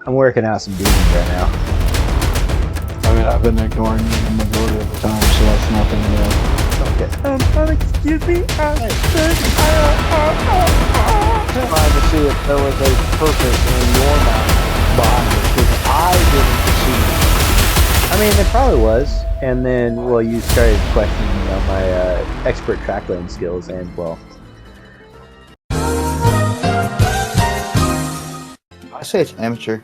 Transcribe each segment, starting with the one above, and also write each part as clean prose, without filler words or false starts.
I'm working out some demons right now. I mean, I've been ignoring you the majority of the time, so that's nothing new. Okay. Excuse me. Trying to see if there was a purpose in your mind behind it, because I didn't see it. I mean, there probably was, and then well, you started questioning, you know, my expert track lane skills, and well, I say it's amateur.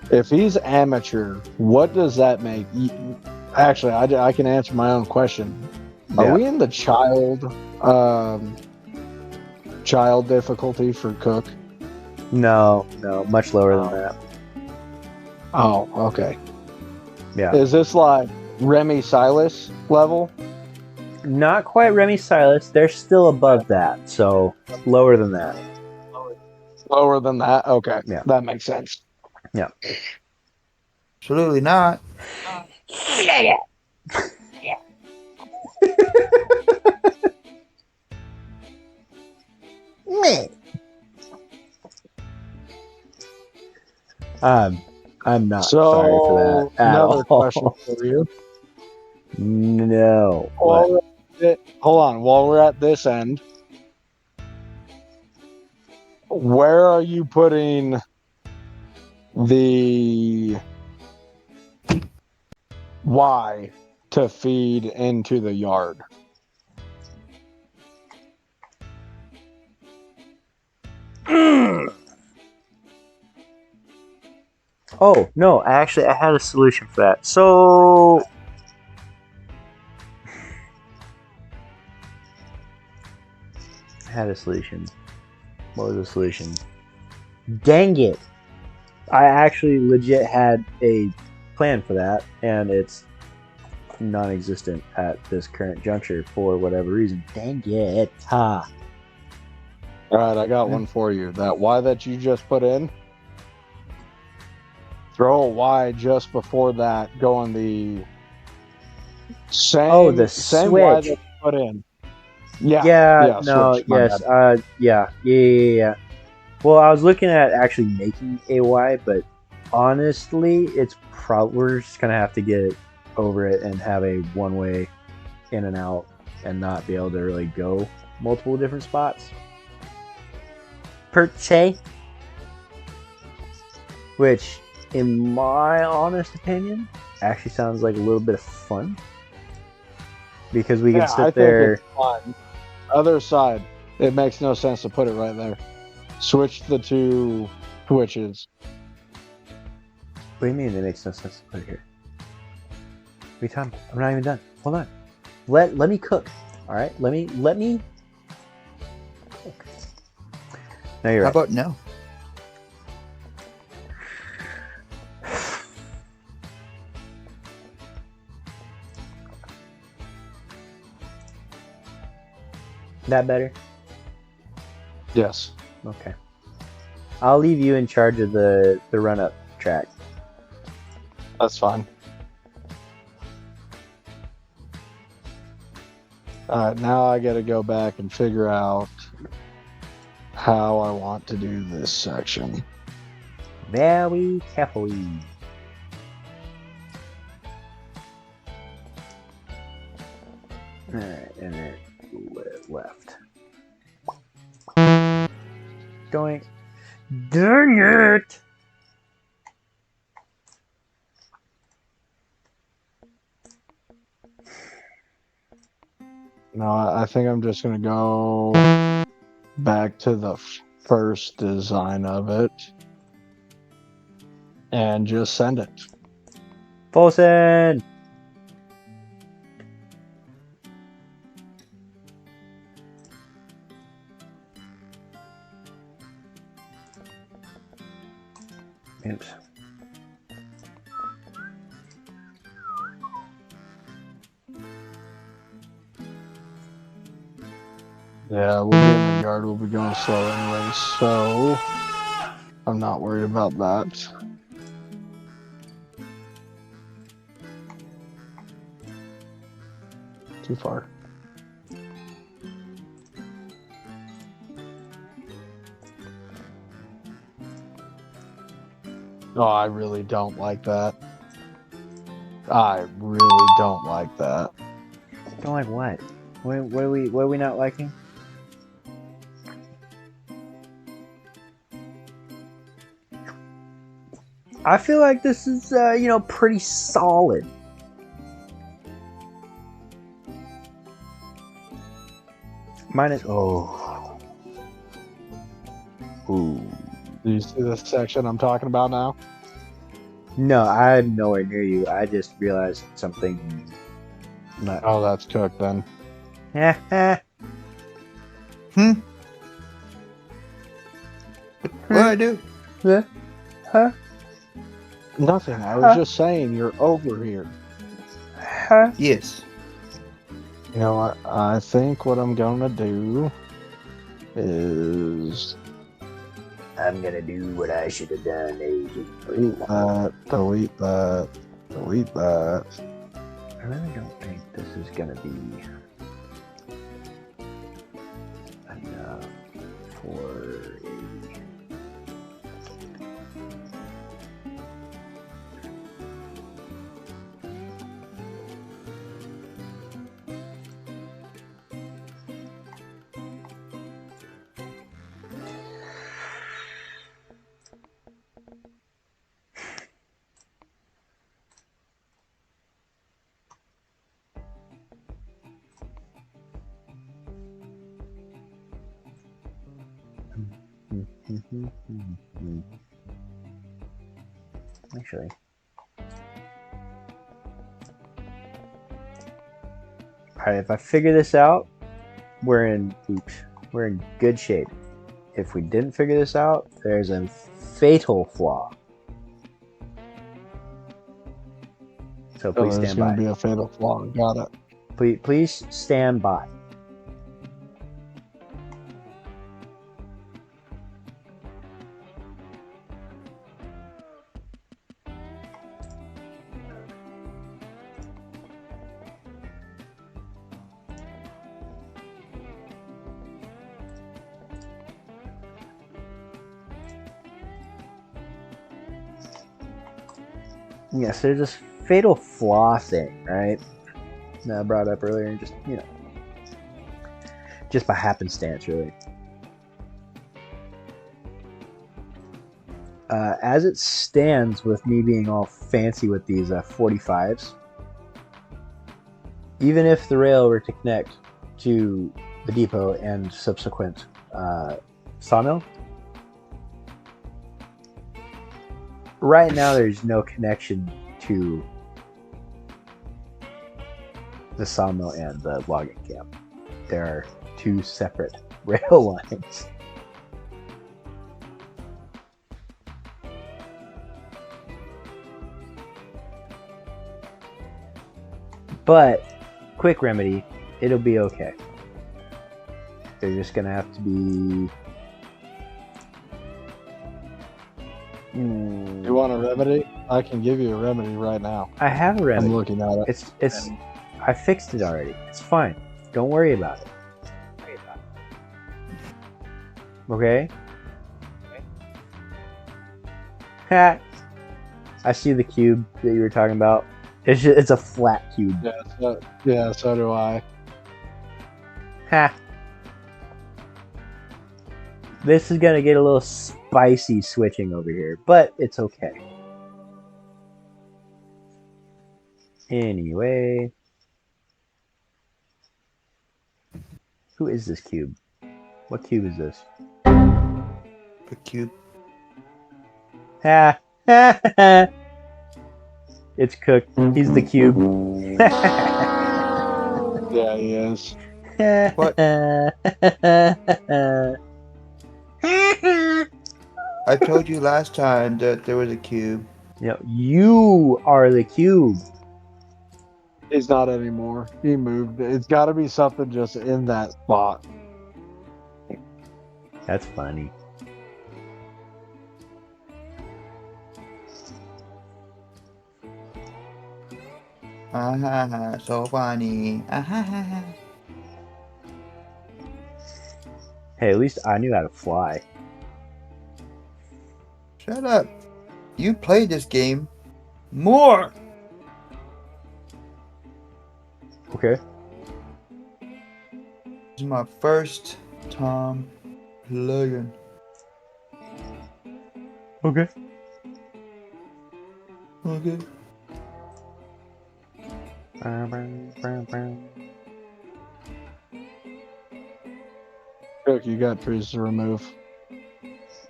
If he's amateur, what does that make? Actually, I can answer my own question. Are yeah. we in the child difficulty for Cook? No, much lower than that. Oh, okay. Yeah. Is this like Remy Silas level? Not quite Remy Silas. They're still above that, so lower than that. Lower than that? Okay. Yeah. That makes sense. Yeah. Absolutely not. I'm not So, sorry for that at another all. question for you. No. What? Hold on. While we're at this end, where are you putting the Y to feed into the yard? Oh no! Actually, I had a solution for that. So I had a solution. What was the solution? Dang it! I actually legit had a plan for that, and it's non-existent at this current juncture for whatever reason. Dang it! Ha! All right, I got one for you. That Y that you just put in, throw a Y just before that, go on the same, Oh, the same Y that switch. you put in. Yeah. Yeah. No. Switch. My Yes. bad. Yeah. Well, I was looking at actually making a Y, but honestly, we're just gonna have to get over it and have a one-way in and out, and not be able to really go multiple different spots per se. Which, in my honest opinion, actually sounds like a little bit of fun because we can I sit think there. it's fun. Other side, it makes no sense to put it right there. Switch the two switches. What do you mean it makes no sense to put it here? Wait, Tom, I'm not even done. Hold on. Let me cook. All right. Let me cook. No, you're How right. about no? That better? Yes. Okay. I'll leave you in charge of the run up track. That's fine. All right, now I got to go back and figure out how I want to do this section. Very carefully. Alright, and then left. Going. Dang it! No, I think I'm just going to go back to the first design of it and just send it. Folsen! Oops. Yeah, we'll be in the yard. We'll be going slow anyway, so I'm not worried about that. Too far. Oh, I really don't like that. I really don't like that. Don't like what? What are we not liking? I feel like this is pretty solid. Mine is Ooh. Do you see the section I'm talking about now? No, I'm nowhere near you. I just realized something. Not. Oh, that's cooked then. What do I do? Huh? Nothing. I was just saying you're over here. Huh? Yes. You know what? I think what I'm gonna do is I'm gonna do what I should have done. delete that, delete that, delete that. I really don't think this is gonna be enough for actually. Alright, if I figure this out, we're in good shape. If we didn't figure this out, there's a fatal flaw. So please There's stand gonna by. be a fatal flaw. Got it. Please stand by. Yes, there's this fatal flaw thing, right? That I brought up earlier, and just by happenstance, really. As it stands, with me being all fancy with these 45s, even if the rail were to connect to the depot and subsequent sawmill, right now there's no connection to the sawmill and the logging camp. There are two separate rail lines. But, quick remedy, it'll be okay. They're just gonna have to be... You want a remedy? I can give you a remedy right now. I have a remedy. I'm looking at it. It's I fixed it already. It's fine. Don't worry about it. Okay? Ha! I see the cube that you were talking about. It's a flat cube. Yeah, so do I. Ha! This is gonna get a little spicy switching over here, but it's okay. Anyway. Who is this cube? What cube is this? The cube. Ha! Ha! Ha! It's cooked. He's the cube. Yeah, he is. What? I told you last time that there was a cube. You are the cube. He's not anymore. He moved. It's got to be something just in that spot. That's funny. So funny. Hey, at least I knew how to fly. Shut up. You played this game more. Okay. This is my first time playing. Okay. Okay. Look, you got trees to remove.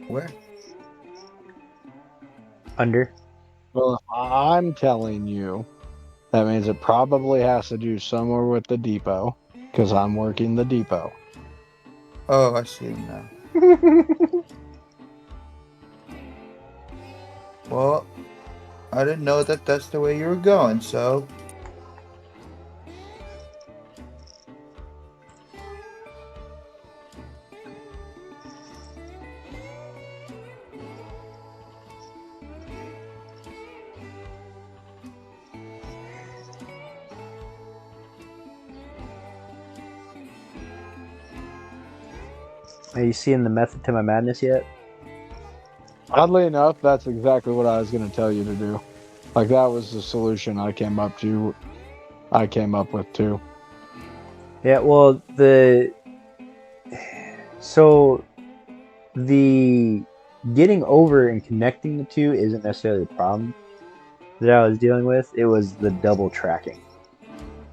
Where? Under. Well, if I'm telling you, that means it probably has to do somewhere with the depot, because I'm working the depot. Oh, I see it now. Well, I didn't know that that's the way you were going, so. Are you seeing the method to my madness yet? Oddly enough, that's exactly what I was going to tell you to do. Like, that was the solution I came up with too. Yeah, well, so the getting over and connecting the two isn't necessarily the problem that I was dealing with. It was the double tracking.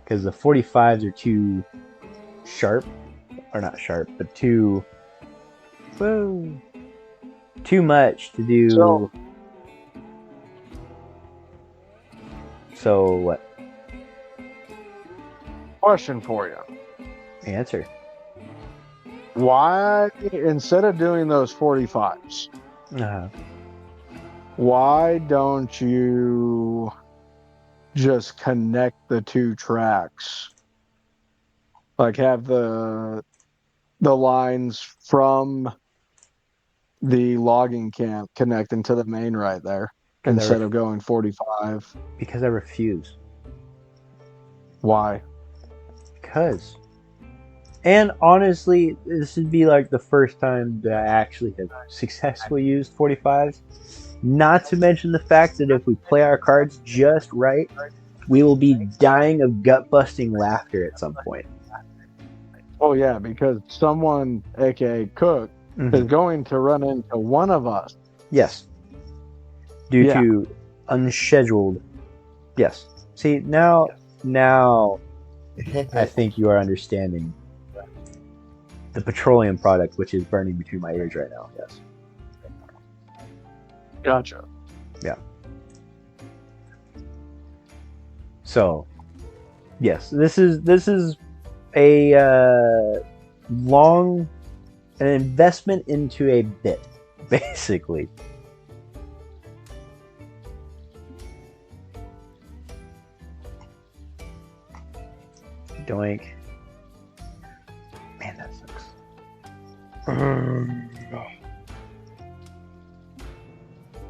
Because the 45s are too sharp, or not sharp, but too much to do. So what? Question for you. Answer. Why, instead of doing those 45s, Uh-huh. why don't you just connect the two tracks? Like, have the lines from the logging camp connecting to the main right there instead of going 45. Because I refuse. Why? Because. And honestly, this would be like the first time that I actually have successfully used 45s. Not to mention the fact that if we play our cards just right, we will be dying of gut-busting laughter at some point. Oh yeah, because someone, aka Cook, is going to run into one of us. Yes. Due to unscheduled. Yes. See, now I think you are understanding the petroleum product which is burning between my ears right now. Yes. Gotcha. Yeah. So, yes, this is a an investment into a bit, basically. Doink. Man, that sucks.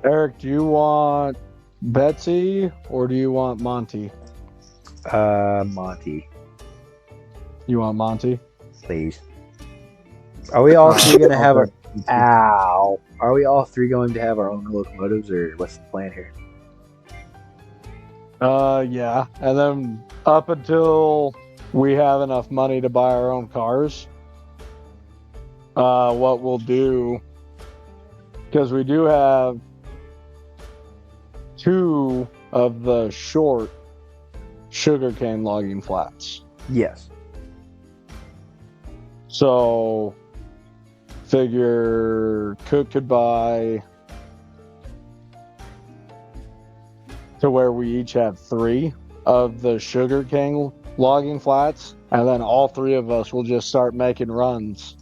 Eric, do you want Betsy or do you want Monty? Monty, You want Monty? please. Are we all three going to have our... Ow. Are we all three going to have our own locomotives, or what's the plan here? Yeah. And then up until we have enough money to buy our own cars, what we'll do, because we do have 2 of the short sugarcane logging flats. Yes. So figure Cook could buy to where we each have 3 of the sugarcane logging flats, and then all 3 of us will just start making runs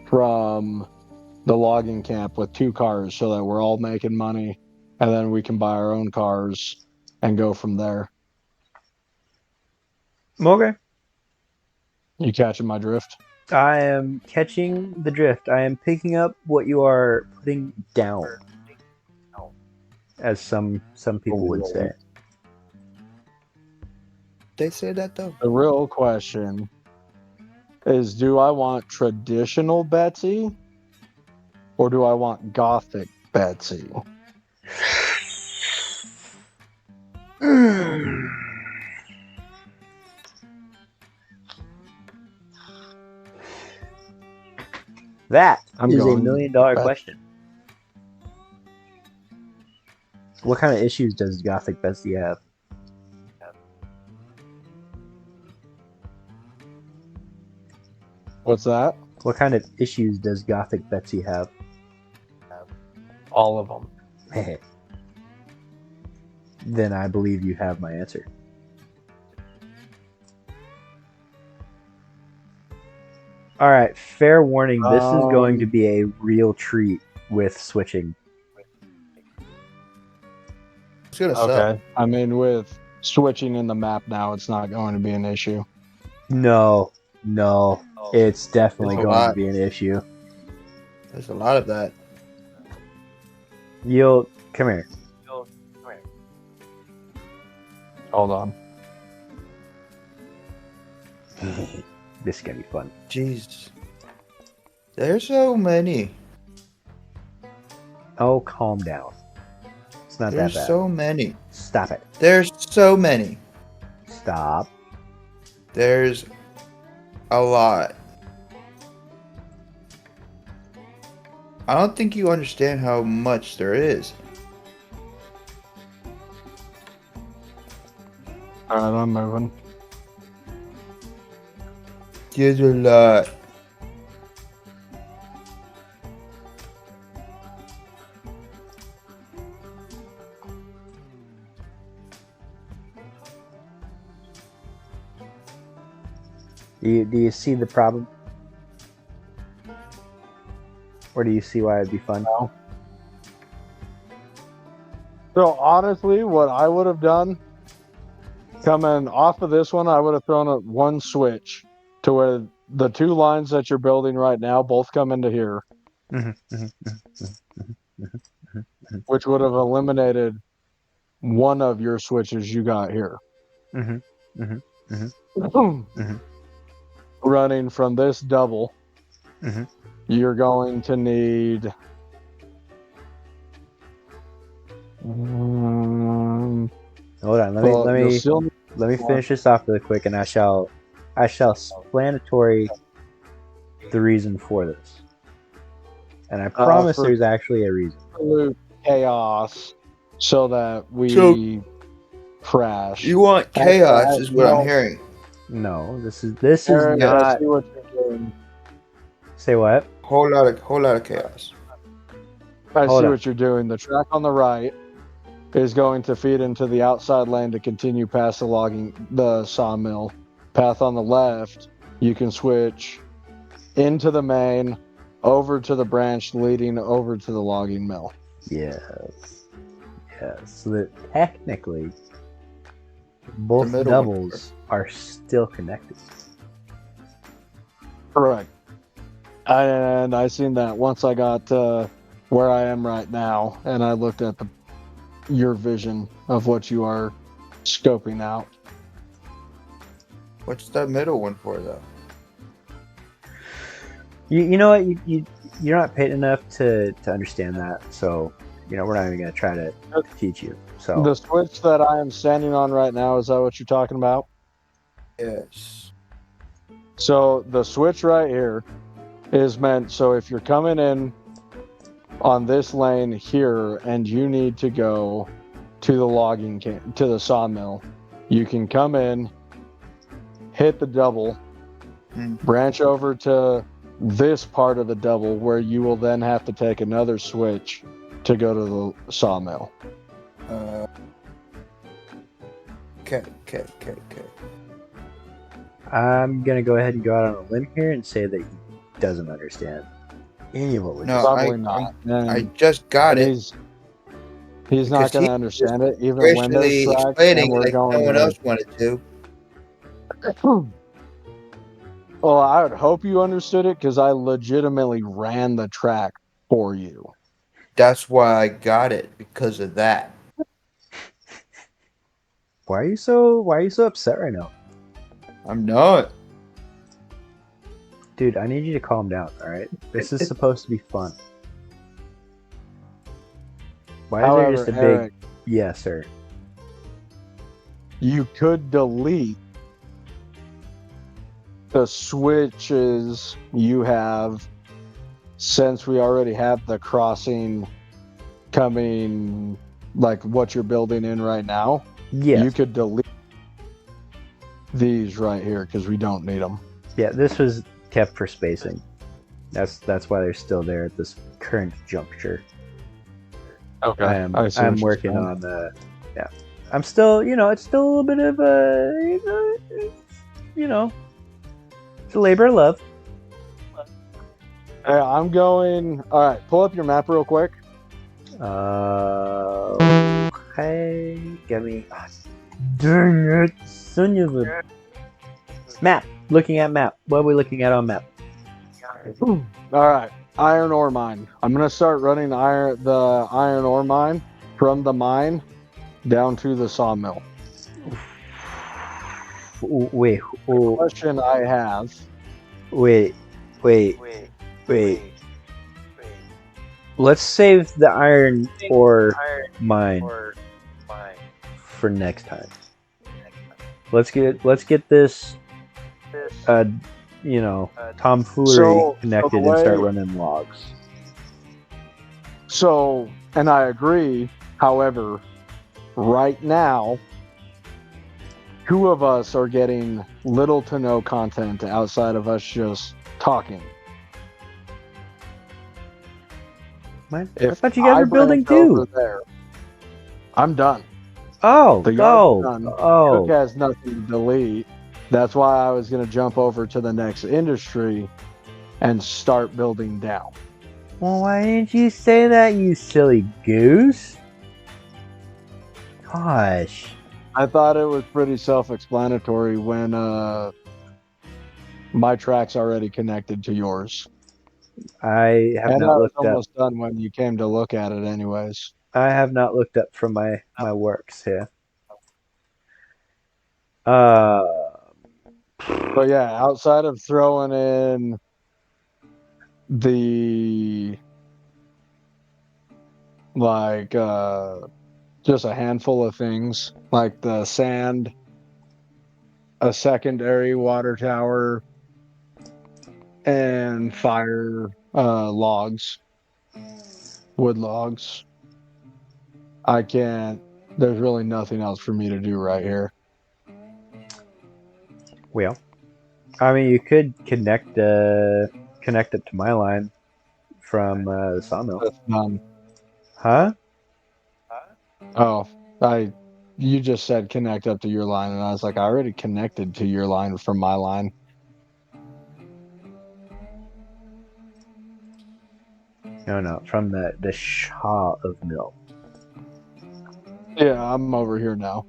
from the logging camp with 2 cars so that we're all making money, and then we can buy our own cars and go from there. Okay. You catching my drift? I am catching the drift. I am picking up what you are putting down, as some people would say. They say that though. The real question is, do I want traditional Betsy or do I want Gothic Betsy? That I'm is a going $1 million back. question. What kind of issues does Gothic Betsy have? What's that? What kind of issues does Gothic Betsy have? All of them. Then I believe you have my answer. All right, fair warning. This is going to be a real treat with switching. It's gonna suck. Okay. I mean, with switching in the map now, it's not going to be an issue. No, it's definitely It's a going to lot. be an issue. There's a lot of that. You'll come here. Hold on. This is gonna be fun. Jeez. There's so many. Oh, calm down. It's not There's that bad. so many. Stop it. There's so many. Stop. There's a lot. I don't think you understand how much there is. All right, I'm moving. There's a lot. Do you see the problem? Or do you see why it'd be fun? No. So honestly, what I would have done, coming off of this one, I would have thrown a one switch to where the two lines that you're building right now both come into here, which would have eliminated one of your switches you got here. Running from this double, you're going to need Hold on, let me finish this off really quick, and I shall explanatory the reason for this. And I promise there's actually a reason. Absolute chaos, so that we crash. You want chaos, is what I'm hearing. No, this is Eric, not. I see what you're doing. Say what? Whole lot of chaos. I Hold see on. what you're doing. The track on the right is going to feed into the outside lane to continue past the sawmill. Path on the left, you can switch into the main, over to the branch leading over to the logging mill. Yes. So that technically both The middle doubles are still connected. Correct. And I seen that once I got where I am right now, and I looked at your vision of what you are scoping out. What's that middle one for, though? You know what? You're not paid enough to understand that. So, we're not even going to try to teach you. So The switch that I am standing on right now, is that what you're talking about? Yes. So the switch right here is meant, so if you're coming in on this lane here and you need to go to the to the sawmill, you can come in, hit the double, branch over to this part of the double where you will then have to take another switch to go to the sawmill. Okay. I'm going to go ahead and go out on a limb here and say that he doesn't understand any of what we're No, Probably not. I just got it. He's not Because going he to understand it, even when Graciously there's tracks and explaining we're like no going one in. else wanted to. Well, I would hope you understood it because I legitimately ran the track for you. That's why I got it, because of that. Why are you so upset right now? I'm not. Dude, I need you to calm down, all right? This is supposed to be fun. Why is However, there just a Eric, big yes, sir? you could delete the switches you have, since we already have the crossing coming, like what you're building in right now. Yes. You could delete these right here because we don't need them. Yeah, this was kept for spacing. That's why they're still there at this current juncture. Okay. I'm working on yeah. I'm still, it's still a little bit of it's a labor of love. Hey, I'm going. All right, pull up your map real quick. Okay, get me. Oh, dang it, son of a map. Looking at map. What are we looking at on map? All right, iron ore mine. I'm gonna start running the iron ore mine from the mine down to the sawmill. Wait. The question I have. Wait. Let's save the iron ore mine for next time. Let's get this tomfoolery connected and start running logs. So, and I agree. However, right now, 2 of us are getting little to no content outside of us just talking. I thought you guys were building too. There, I'm done. Oh, the yard's done. Cook has nothing to delete. That's why I was going to jump over to the next industry and start building down. Well, why didn't you say that, you silly goose? Gosh. I thought it was pretty self-explanatory when my track's already connected to yours. I have not looked up. And I was almost done when you came to look at it anyways. I have not looked up from my works here. But yeah, outside of throwing in the just a handful of things like the sand, a secondary water tower, and fire logs, wood logs. There's really nothing else for me to do right here. Well, I mean, you could connect it to my line from the sawmill. That's none. Huh? Oh, you just said connect up to your line, and I was like, I already connected to your line from my line. No, from the Shaw of Mill. Yeah, I'm over here now.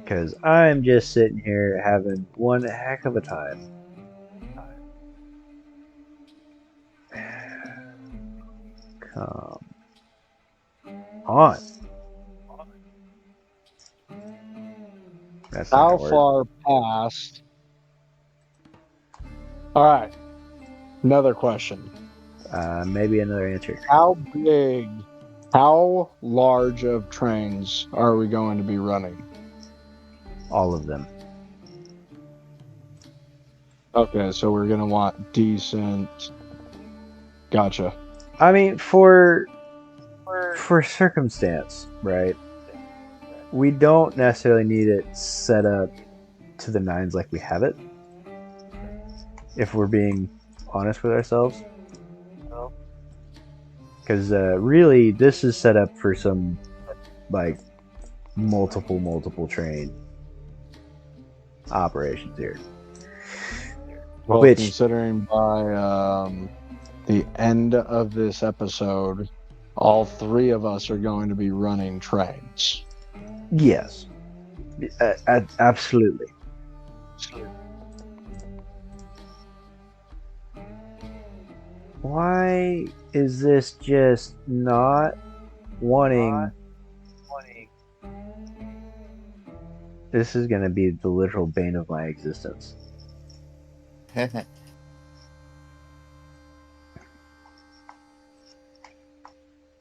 Because I'm just sitting here having one heck of a time. Come on. That's How far past? All right. Another question. Maybe another answer. How large of trains are we going to be running? All of them. Okay, so we're going to want decent. Gotcha. I mean, for circumstance, right? We don't necessarily need it set up to the nines like we have it. If we're being honest with ourselves. Because really, this is set up for some, like, multiple train operations here. Well, considering by the end of this episode, all 3 of us are going to be running trains. Yes. Absolutely. Why is this just not wanting... This is going to be the literal bane of my existence.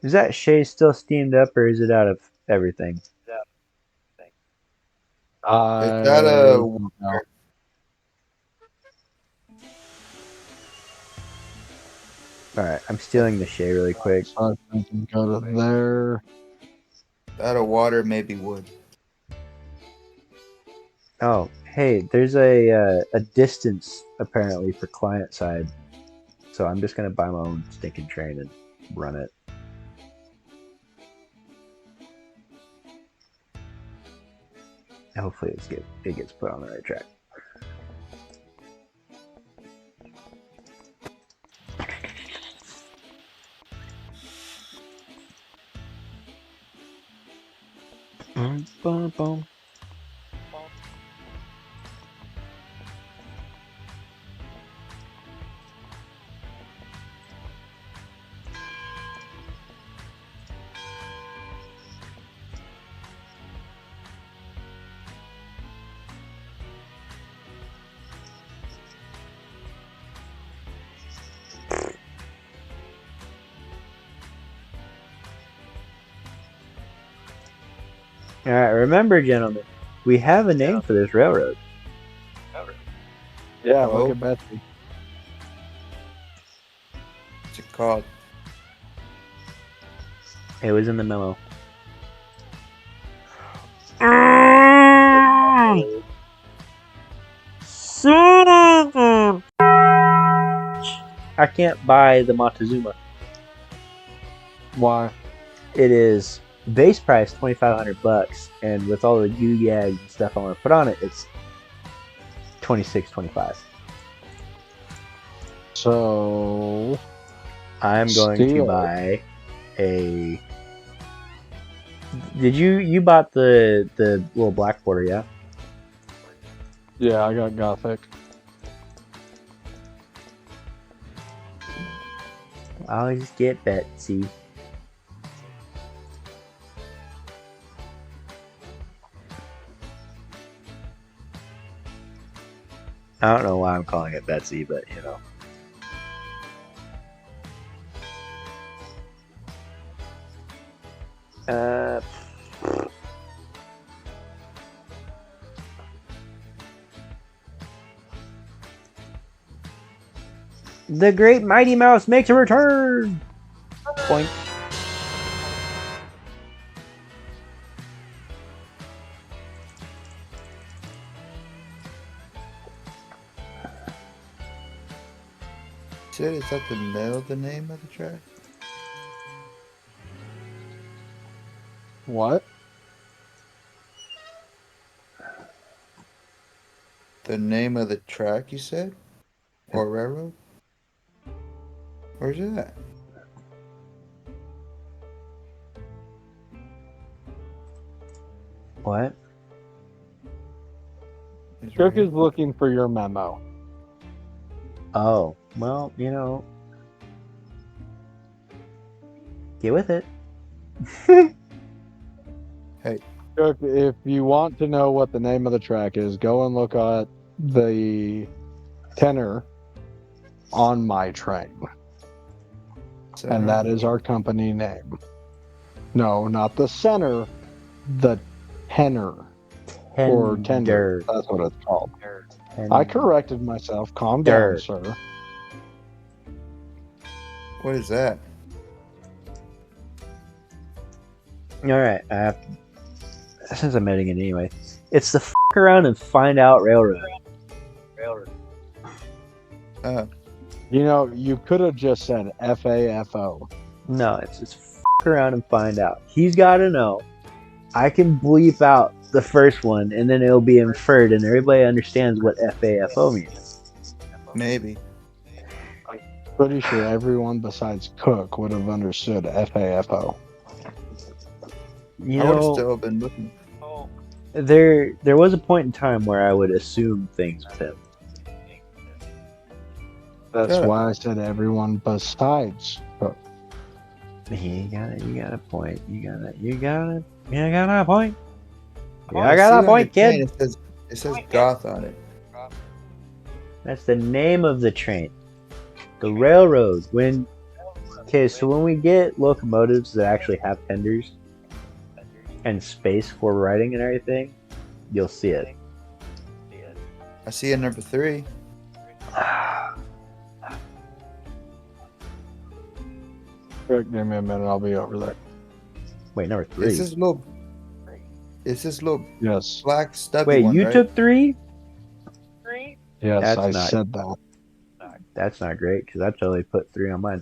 Is that Shay still steamed up, or is it out of everything? Is that a don't know. Alright, I'm stealing the shade really quick. So I can go to there. Out of water, maybe wood. Oh, hey, there's a distance apparently for client side. So I'm just gonna buy my own stinking train and run it. Hopefully it gets put on the right track. Boom, boom. All right, remember, gentlemen, we have a name for this railroad. Yeah, Oh. look at Betsy. What's it called? It was in the memo. I can't buy the Montezuma. Why? It is base price $2,500, and with all the gags and stuff I want to put on it, it's $26.25. So I'm going to Steal. buy a. Did you bought the little black border? Yeah. Yeah, I got Gothic. I'll just get Betsy. I don't know why I'm calling it Betsy, but you know. The Great Mighty Mouse makes a return! Point. Shit, is that the middle of the name of the track? What? The name of the track, you said? Or railroad? Where's it at? What? It's right Cook here. is looking for your memo. Oh, well, you know. Get with it. Cook, if you want to know what the name of the track is, go and look at the tenor on my train. And that is our company name. No, not the center, the tenor. Or tender. That's what it's called. I corrected myself. Calm down, sir. What is that? Alright, since I'm editing it anyway, it's the f around and find out railroad. You know, you could have just said FAFO. No, it's just f around and find out. He's got to know. I can bleep out the first one, and then it'll be inferred, and everybody understands what FAFO means. Maybe. Pretty sure everyone besides Cook would have understood FAFO. You I would have know, still been looking. there was a point in time where I would assume things with him. That's Yeah. why I said everyone besides Cook. You got a point. You got a point. You got I a see on point, the train, kid. It says Goth on it. That's the name of the train. The railroad. So when we get locomotives that actually have tenders and space for writing and everything, you'll see it. I see a number 3. Rick, give me a minute. I'll be over there. Wait, number 3. It's this little Yes. black stubby Wait, one, you right? took 3? Yes, That's I not- said that. That's not great because I totally put 3 on mine.